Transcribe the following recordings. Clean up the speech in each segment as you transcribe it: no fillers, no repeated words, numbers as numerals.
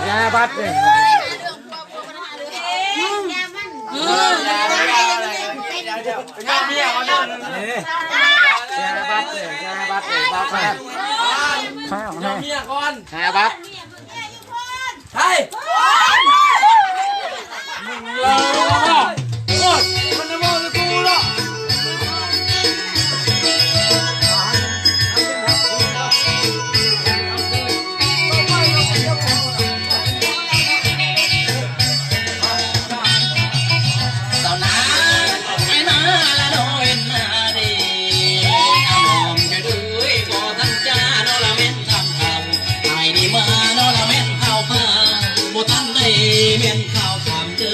ยาบัดเลยยาเบี้ยเขาเนี่ยยาบัดเลยยาบัดเลยบัดเลยข้าวให้ยาก่อนยาบัดใช่มึงเลยโอ้ยมันจะมองกูหรอเมียนข่าวถามเจอ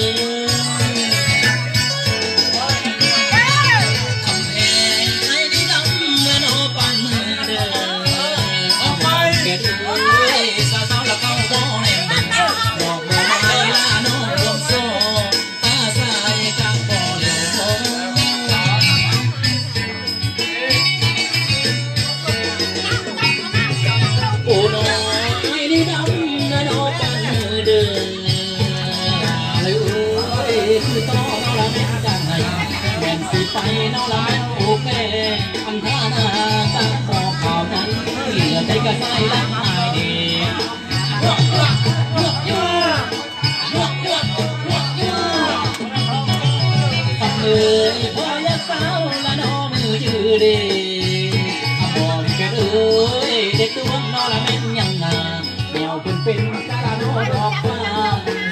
ทำเองให้ได้ดำเมื่อโนปันมือเดินออกไปเกิดด้วยสาวๆแล้วเข้าโบแนมบอกโบไม่ลาโนรวมโซ่ตาสายกลางบ่อเหลวโอ้โนให้ได้ดำเมื่อโนปันมือเดินคือต่อนอละแม่จังไงแม่นสิไปนอละแม่โอเคอันท่านาตาขอข่าวนั้นเหลือใจกระใสละหายดีฟังเลยพอยาสาวละนอมือยืดดีบอกเกิดเด็กตัวนอละแม่ยังงาแนวเป็นกะลาโนดอกฟ้า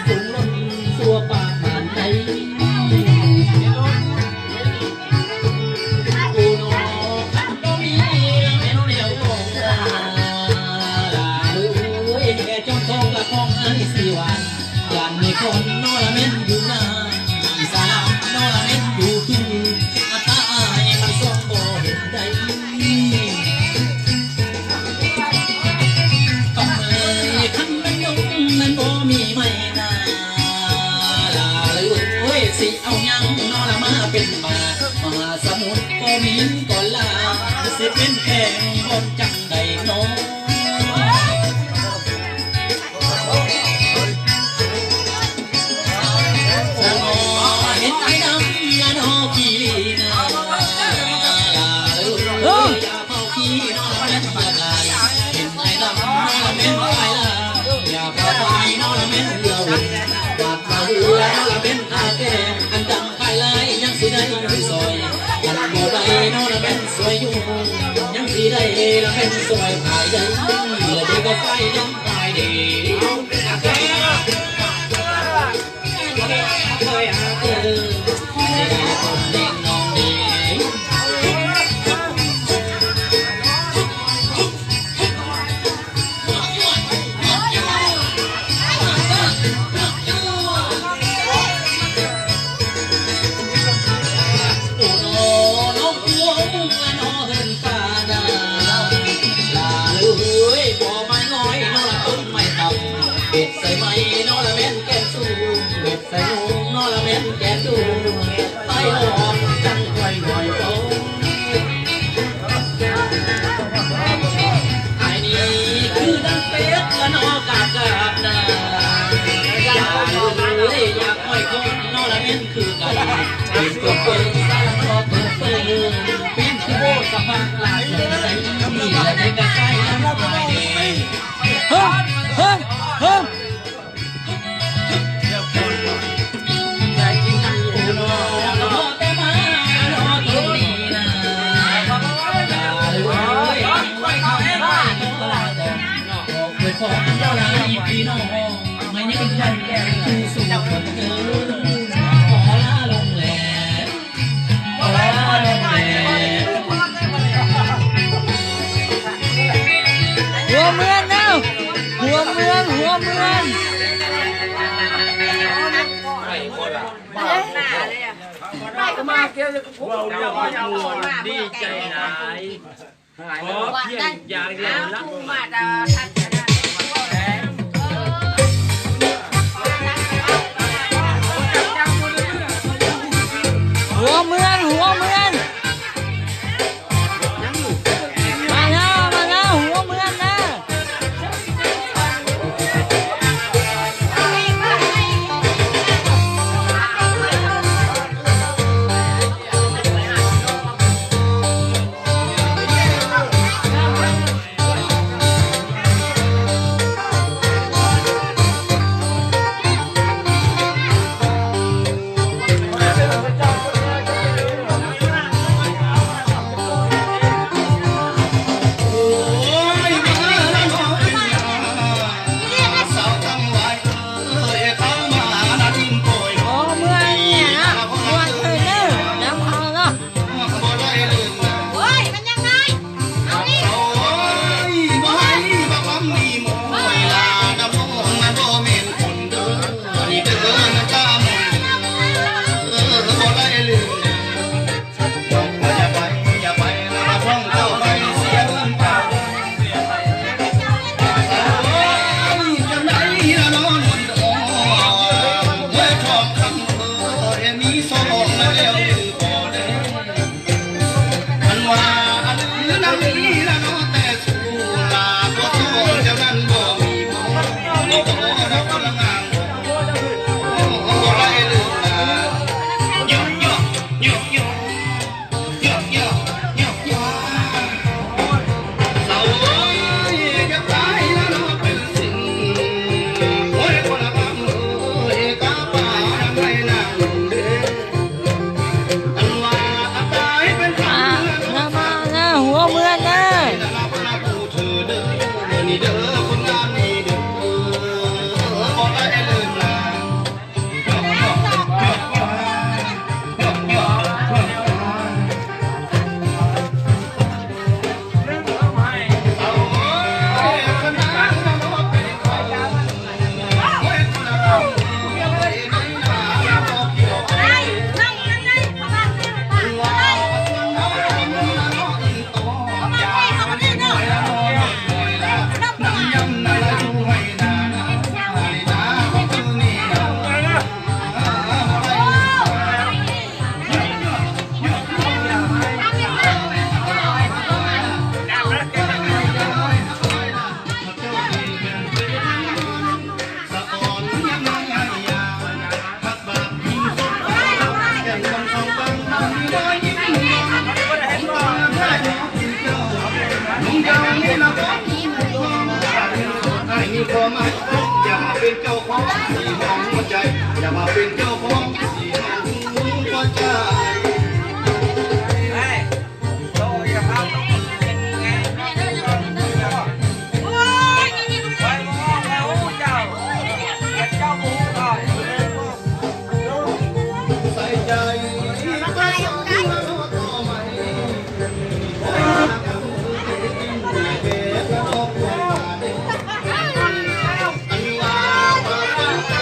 สูงล้นสัวปากอย่างในคนนอละเม็ดอยู่นานอีสานนอละเม็ดอยู่คืออาตาอายมันส่งบ่เห็นใดต้องเลยคันมันยงมันบ่มีไม่นาลาเลยสิเอายังนอละมาเป็นมาสมุทรก็มีก่อนลาสิเป็นแข่งบนจังใดน้องอันดังไปเลยยังสิได้ซอยอันบ่ได้นอละเป็นสวยอยู่ยังสิได้ละเป็นสวยภายได้เหลือได้ก็ไฟยังภายดีเบ็ดใส่ไม้นอละเม็ดแกนสูเบ็ดใส่หงนอละเม็ดแกนดูไต้หอมจังไข่หอยโตไอ้นี่คือดังเป็ดละนอกาบนาอยากเลยอยากห้อยคงนอละเม็ดคือกันเป็นตัวเปิดสารนอเปิดเป็นคือโบกับฟังหลายเลยนี่แหละในกระไก่น้ำลายดี วันแก่ที่สู่คนเดินขอลาลงแหล่ขอลาลงแหล่หัวเมืองนะหัวเมืองหัวเมืองดีใจหลายขอเพียงอย่างเดียวรักมาดาทักหัวเมืองหัวเมืองมาแล้วหัวเมืองนะอย่ามาเป็นเจ้าของสีมองหัวใจอย่ามาเป็นเจ้าของสีมองหัวใจ เ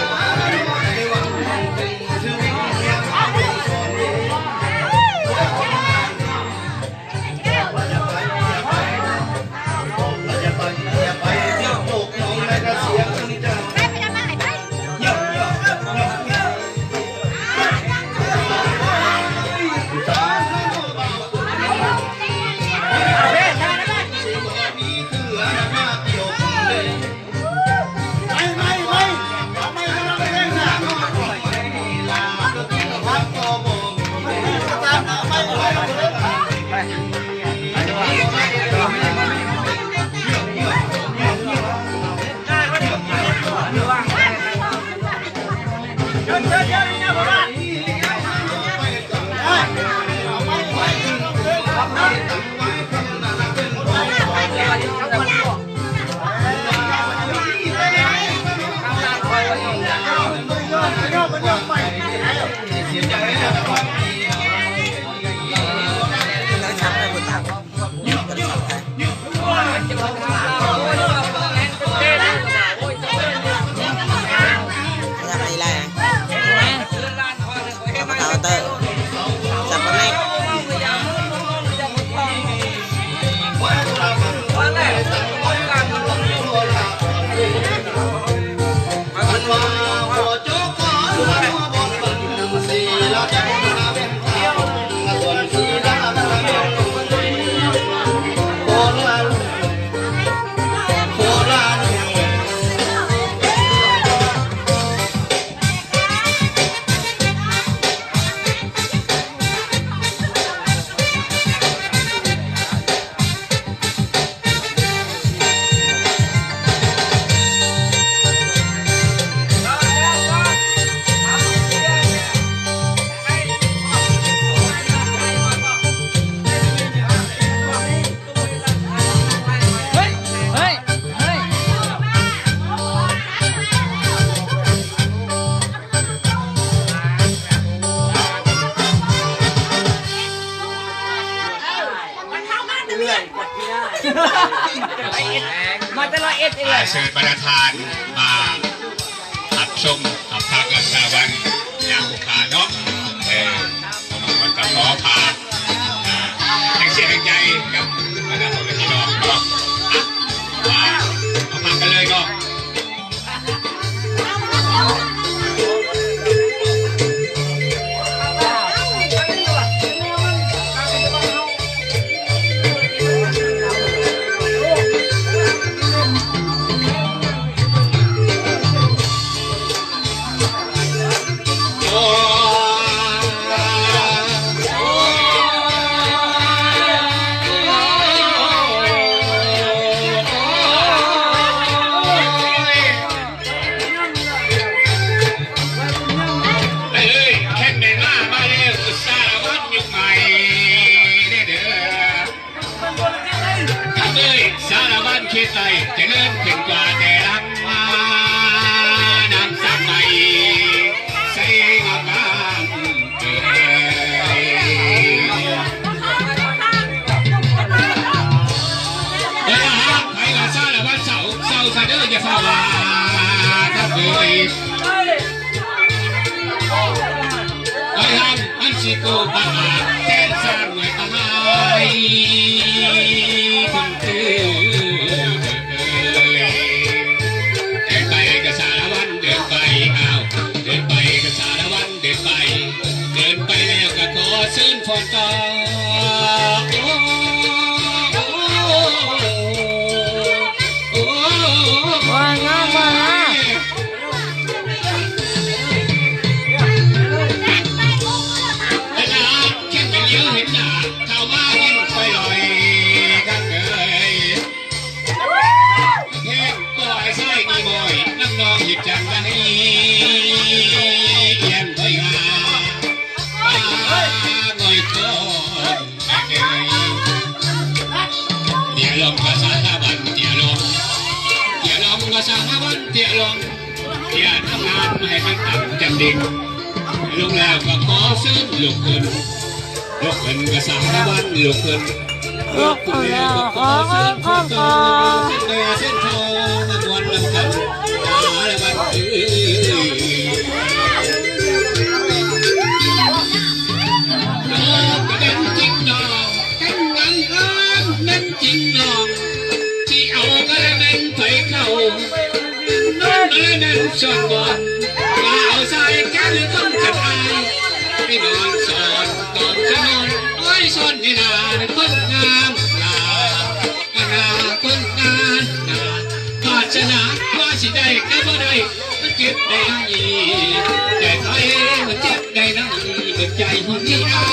เชิญประธานมาขับชมขับพักรักษาวันยามบุกาเนาะมันก็ขอพาให้เสียงใจกับคณะของพี่น้องเนาะเอาพักกันเลยเนาะสารวัตรคิดใจจะเลื่อนขึ้นกว่าแต่รักนางสักใบใส่งามงามไปกับสารวัตรเสาซะเด้อจะฝ่าว่าถ้าเคยไอ้ทำอันสิโกบาแทนสร้างไว้ตายเดินไปกับสารวัตรเดินไปเดินไปกับสารวัตรเดินไปแล้วก็ขอซื้อฝนตกว่างามว่างามแค่เป็นเลี้ยวเห็นหน้าเข้ามายิ้มไปลอยกันเลยแค่ปล่อยใส่กีบอยน้ำนองหยิบจังกันให้เยี่ยมไปงาหน่อยก่อนเดี๋ยวลงกับสารวัตรเดี๋ยวลงกับสารวัตรเดี๋ยวลงเดี๋ยวทำงานให้มันต่ำจำดิ่งลงแล้วก็ขอซื้อลูกขึ้นกับสารวัตรลูกขึ้นแล้วขอซื้อข้าวเส้นทองมาวันละพันสารวัตรเป็นจริงน้องกันนั้นจริงน้องที่เอากระเด็นไปเข้าน้องกระเด็นสอนก่อนว่าเอาใส่แก้หรือต้องกระทายให้นอนสอนตอนจะนอนไว้สอนให้นาคนงามคนงามวาสนาว่าสิได้ก็บ่ได้มันเจ็บได้แต่ใจมันเจ็บได้นะมันใจหุ่นที่อา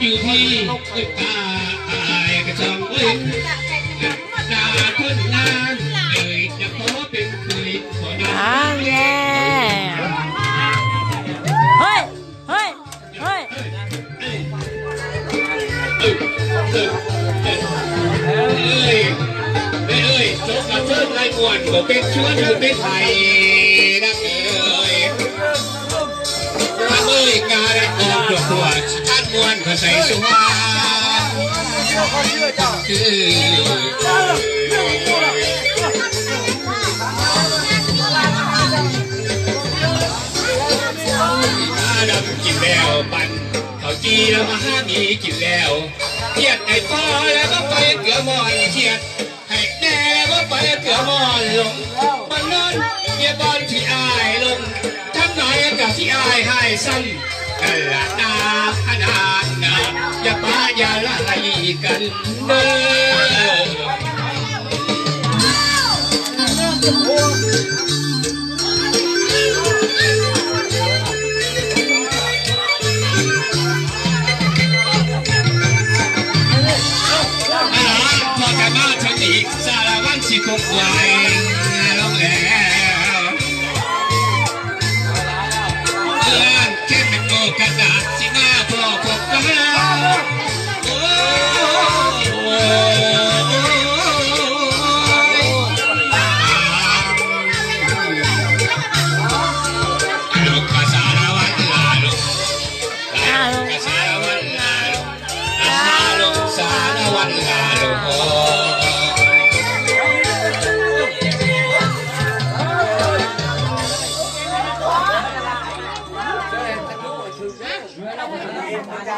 อยู่ที่ตาอายกระชองเล่นดาคนงานจะขอเป็นเคยขอได้แย่เฮ้ยเฮ้ยเฮ้ยจบกับเชิญไล่กวนก็เป็นชวนเป็นไทยนักการออกดอกบัวท่านมวนก็ใส่สุวรรณ ดำกินแล้วปั่นเขาจีแล้วมาห้ามีกินแล้วเทียดไอ้ปอแล้วก็ไปเกลือมอนเทียดให้แน่แล้วก็ไปเกลือมอนลงมันนอนเยี่ยบอลที่อายลงทำหน่อยกับที่อายให้ซ้ำกันละนาขนาดนาอย่าป้าอย่าไล่กันเด้สารวัตรสิกุกไว้ลงแล้วเรื่องแค่เป็นโกกระดาษสิหน้าพ่อพบกันโอ้ลูกสารวัตรลาลูกสารวัตรลาลูกสารวัตรลาลูก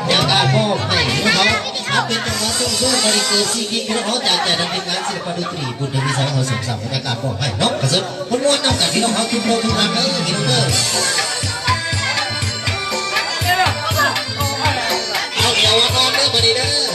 เดี๋ยวการพ่อให้เขาเอาเป็นจังหวะสู้ๆบริเกิดซีกิพี่น้องจากแต่ดำเนินการศิลปะดนตรีบุญวิสัยเขาส่งสามในการพ่อให้นกกระสุนคนม้วนนอกจากพี่น้องเขาทุกโลกทุกรังเลยพี่น้องเด้อเอาเดี๋ยววันนอนเด้อมาดีเด้อ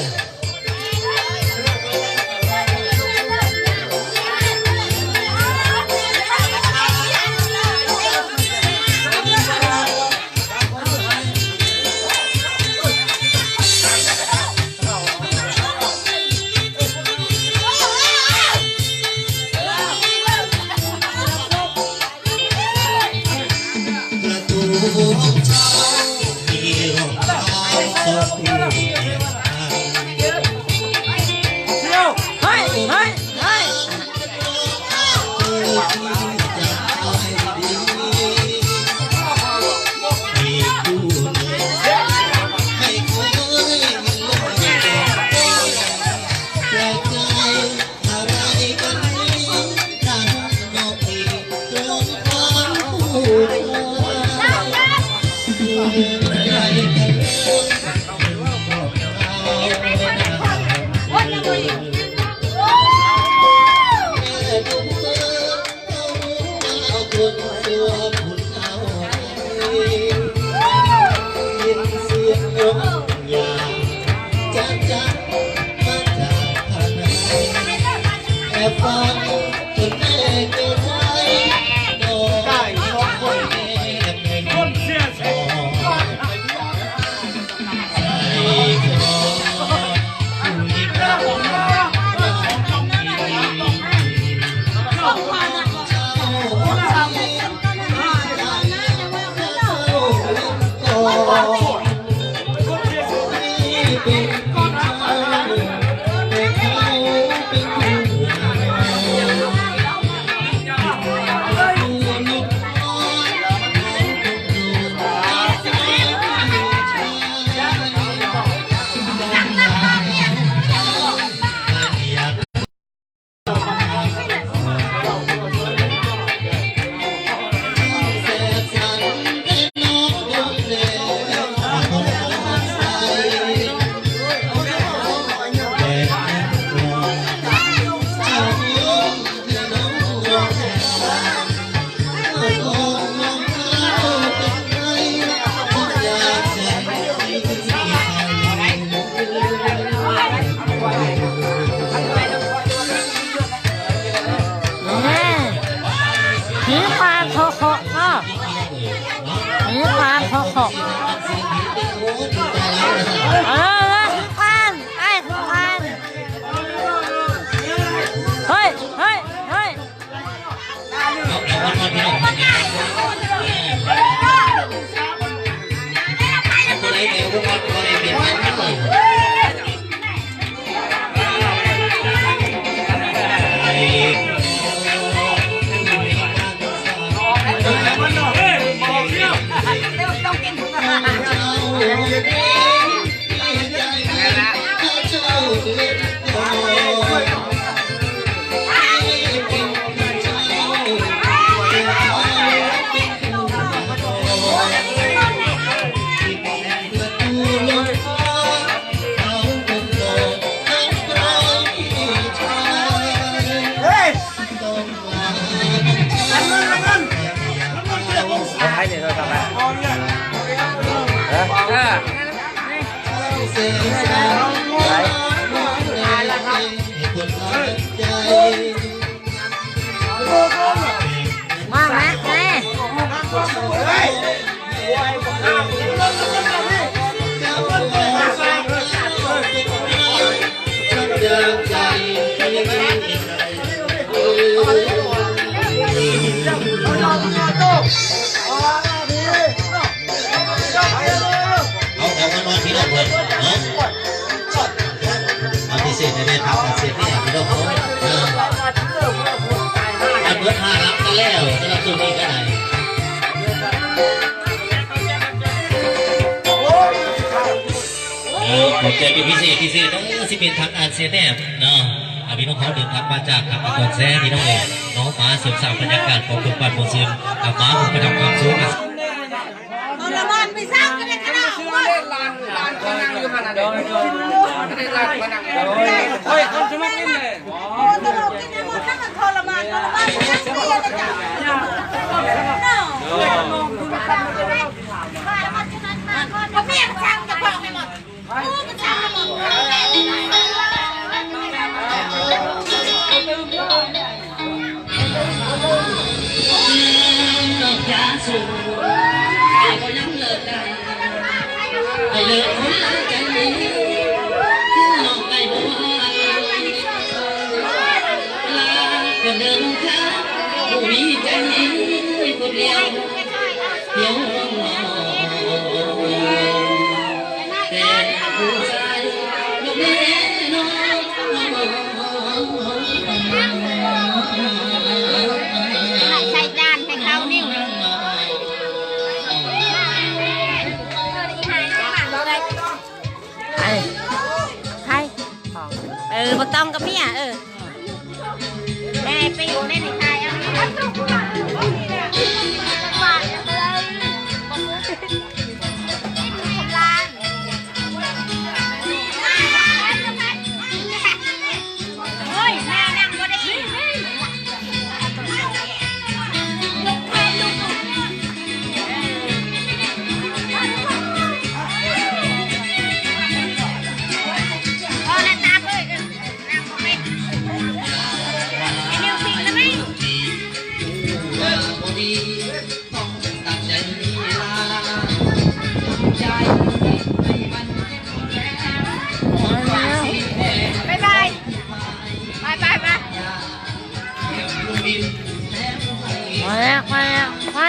นอนพี่น้องเพื่อนเนาะเอาที่เสร็จได้ทักเสร็จที่ไหนพี่น้องเขาอันเบิร์ดห้ารับกันแล้วสำหรับตัวนี้ก็ได้ขอบใจเป็นพิเศษต้องสิเป็นทางอาเซียนแนบเนาะพี่น้องเขาเดินทางมาจากทางก่อนแซ่พี่น้องเองน้องฟ้าเสริมสร้างบรรยากาศของคนบ้านโพซึนกับฟ้าผมประทับความสุขละมันไปสร้างกันเลยกันนะว่าลานคนนั่งอยู่มันอ่ะเดี๋ยวไม่ได้ลานคนนั่งโอ้ยคนสมัครนี่เลยโอ้ตลกกินเนี่ยมันทั้งทรมานนั่งเสียเลยจ้ะเพราะแม่มันช่างจะบอกให้หมดมันช่างให้หมดยาสูบก็ยังเลิกได้ไอ้เลิกคนละใจลองไปบัวลาคนเดินทางผู้มีใจคนเดียวเดียวแต่ผู้ชายก็ไม่น้อยใส่จานให้เขานิ่งบ่ต้องกับเมียได้ไปอยู่ในไทยเอาโอ้ยแม่นั่งบ่ได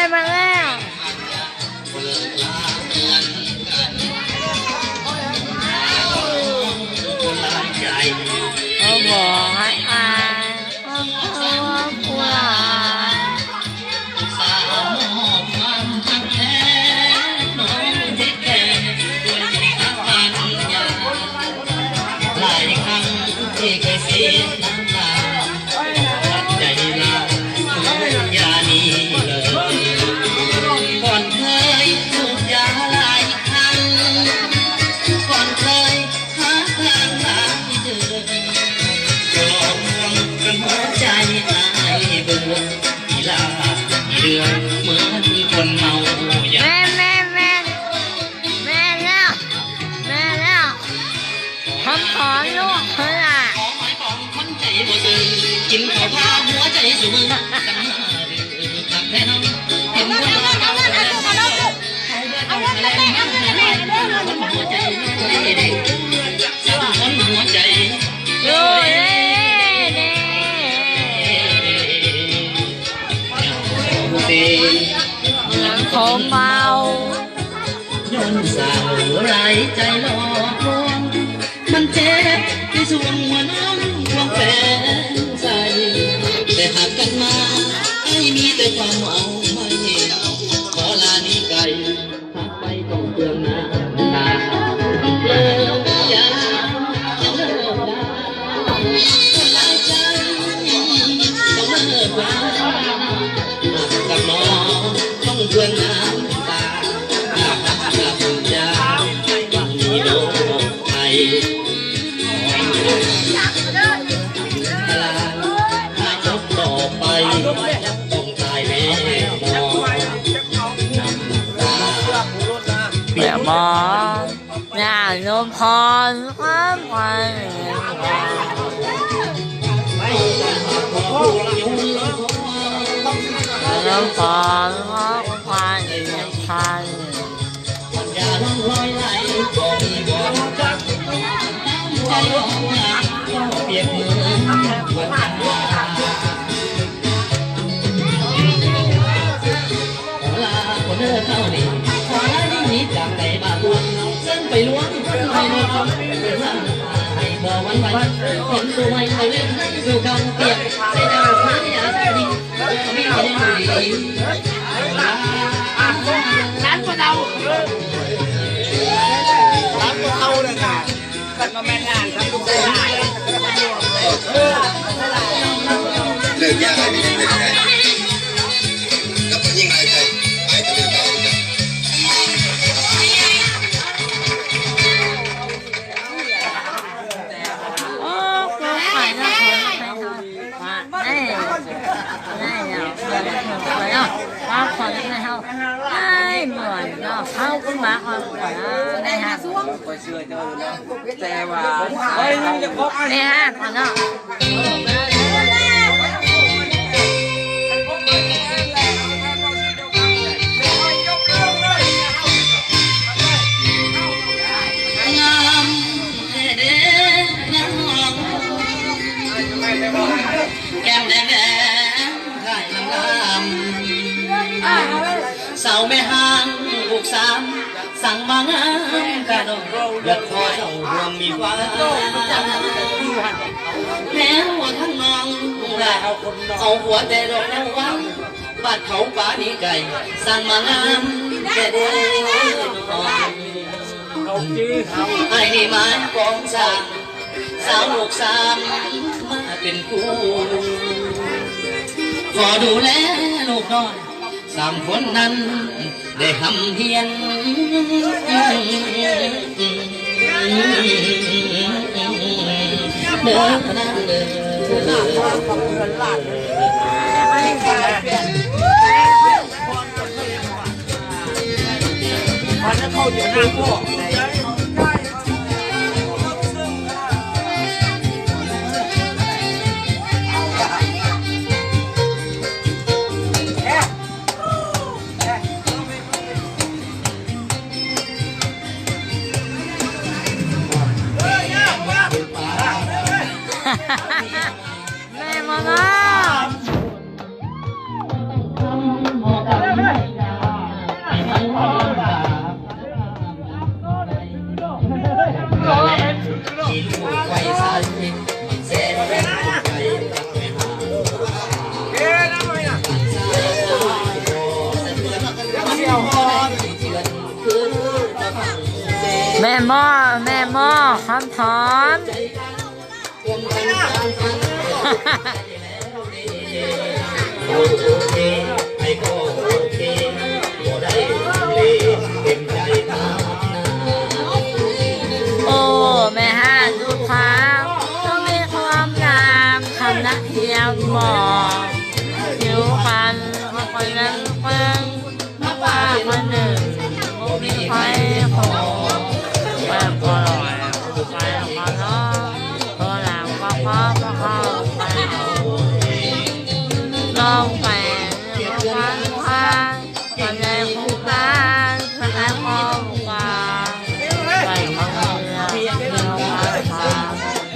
้มาแล้วโอ้โหฮัทอาโอ้โหกุหลาบสาวมอบความรักแท้น้องที่แก่ด้วยรักปัญญาหลายครั้งที่เคยเสียน้ำตาตัดใจลาอย่านี้เลยก่อนเคยสูบยาหลายครั้งก่อนเคยหาทางหาเจอก็ลองห่วงกันหัวใจอายเบื่ออีลาอีเดือนเหมือนคนเมายาแม่แล้วทำขอลูกเพื่อขอหมายปองคนใจบ่ซื่อกินข้าวพาหัวใจสู่มือตั้งหน้าตักแท้น้องเห็นคนรอเอาหัวใจสั่งคนหัวใจดูเต้หลังโคมเบาย้อนสาวไร้ใจหลอกลวงมันเจ็บในส่วงหัวน้องควงแฟนใจแต่หากกันมาให้มีแต่ความเอาไม่ขอลานี้ไกลหากไปต้องเตือนหน้าเลิกยาเลิกได้คนหลายใจต้องเลิกลากับน้องต้องเตือนน้ำตากับยามีโลกไทยถ้าจบต่อไปต้องตายแน่นอนน้ำตาเปียกมองอยากนมพรความหวังนมพรความหวังยังทันอย่าลงลอยไหลบ่มีบ่จักใจร้องไห้เปียกมือวัน ไปล้วงให้นอนเป็นทางให้บ่วันไหวเห็นตัวไว้ในเล่นสู่กำเปียกใส่ดาวฟ้าอย่าได้ดีไม่ได้ดีร้านก็เดาเลยค่ะกันมาแม่งานทำลูกได้ เลิกยากอะไรไม่ได้เป็นไงแล้วมันยิ่งอะไรไปจะเป็นเราโอ้กูขายแล้วคนไม่ทำได้แล้วไปแล้วป้าขอได้แล้วไอ้เหมือนเนาะเขาก็มาขอได้ฮะแต่ว่าเฮ้ยมึงจะคบ นี่ฮะขอเนาะแก้มแดงแดงไข่ลำลำสาวแม่ห้างลูกสามสั่งมางามกระดองอยากขอเจ้าห่วงมีฟ้าแม้ว่าทั้งน้องเอาหัวแต่ดอกแล้ววังบาดเขาป่านี้ไก่สั่งมางามแค่เดียวไอ้นี่มากองสามสาวลูกสามมาเป็นคู่ขอดูแลลูกน้อยสามคนนั้นได้ทำเพียนเดินนั่งเดิมันจะเข้าอยู่หน้าพ่อแม่มาเนาะแม่หม้อคำถอนโอเคไม่ก็โอเคบ่ได้เลยเต็มใจทำ โอ้แม่ห้าดูขาวต้องมีความงามคำนักเทียมหมอกผิวพรรณคนนั้นเพิ่งมาว่าคนหนึ่งมีไฟหอมแป้งก็อร่อยไฟก็น้องตัวหลังก็พอก็เข้าไปลองไปฟังพานคนในคุ้มกันคนในห้องกลางไปของเรือเรือพาน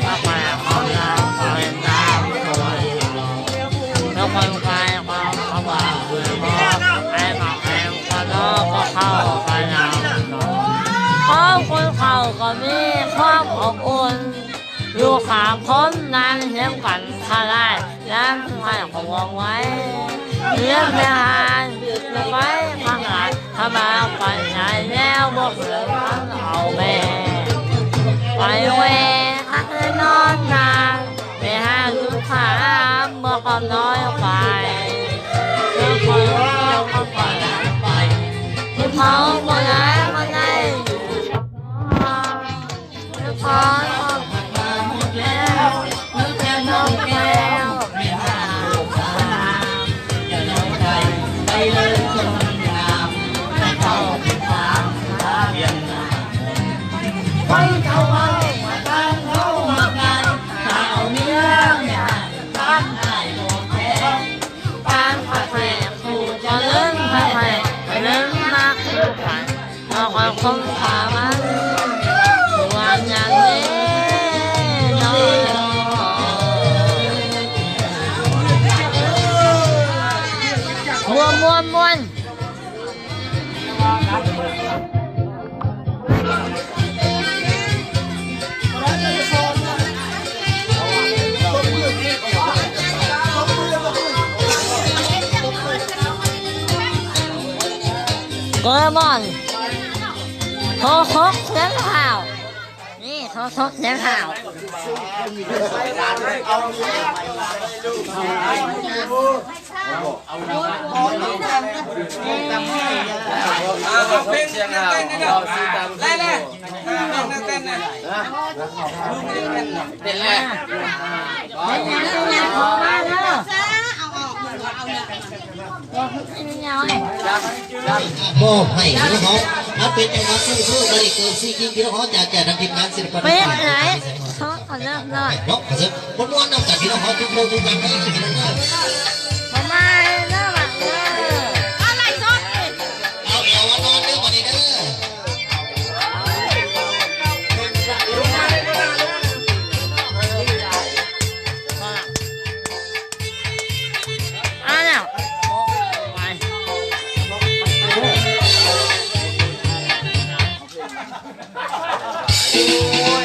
พาไปของเราไปน้ำคอยแล้วคนไปของเขาว่าเรือพอไอ้บอกไอ้ก็น้องก็เข้าไปน้ำห้องคนเขาก็มีความอบอุ่นอยู่ขามพ้นนานเลี้ยงกันทาได้น้ำให้ของวางไว้เลี้ยงแม่หานไว้พังหานทำมาไปไหนแล้วบอกเหลือเอาแม่ไปเวอักนอนนานไปหาลูกค้าเมื่อความน้อยไปเมื่อคนเราก็ปล่อยไปเขาหมดแล้วมันได้พอมาหมดแล้วนึกแค่น้องแก้วไม่หาลูกค้าอย่าน้อยใจไปเลยคนงามให้เขาเป็นความเพียงนาไปเขาเอามาทางเขามากายถ้าเอาเนื้อเนี่ยทานได้หมดแค่การผัดแห่คู่จะเลื่อนผัดแห่เลื่อนมากขึ้นไปเอาความคงคามันวันอย่างนี้น้องม้วน มอนโทรทกเสียงข่าวนี่โทรทกเสียงข่าวเสียงเราเราซื้อตามได้เลยเต้นเลยเต้นเลยพอมาแล้ว มอบให้พี่น้องเขาเป็นจังหวะสู้ๆบริเกินซีกินพี่น้องเขาจากทางทีมงานศิลปะเป็นไหนเขาเริ่มหน่อย เนาะเขาจะม้วนๆนอกจากพี่น้องเขาทุกโลกทุกอย่างเขาจะพี่น้องเขา พอมาเริ่มอ่ะอะไรซด เอาเอวมานอนเด้อวันนี้เด้อ อ่ะแล้ว โ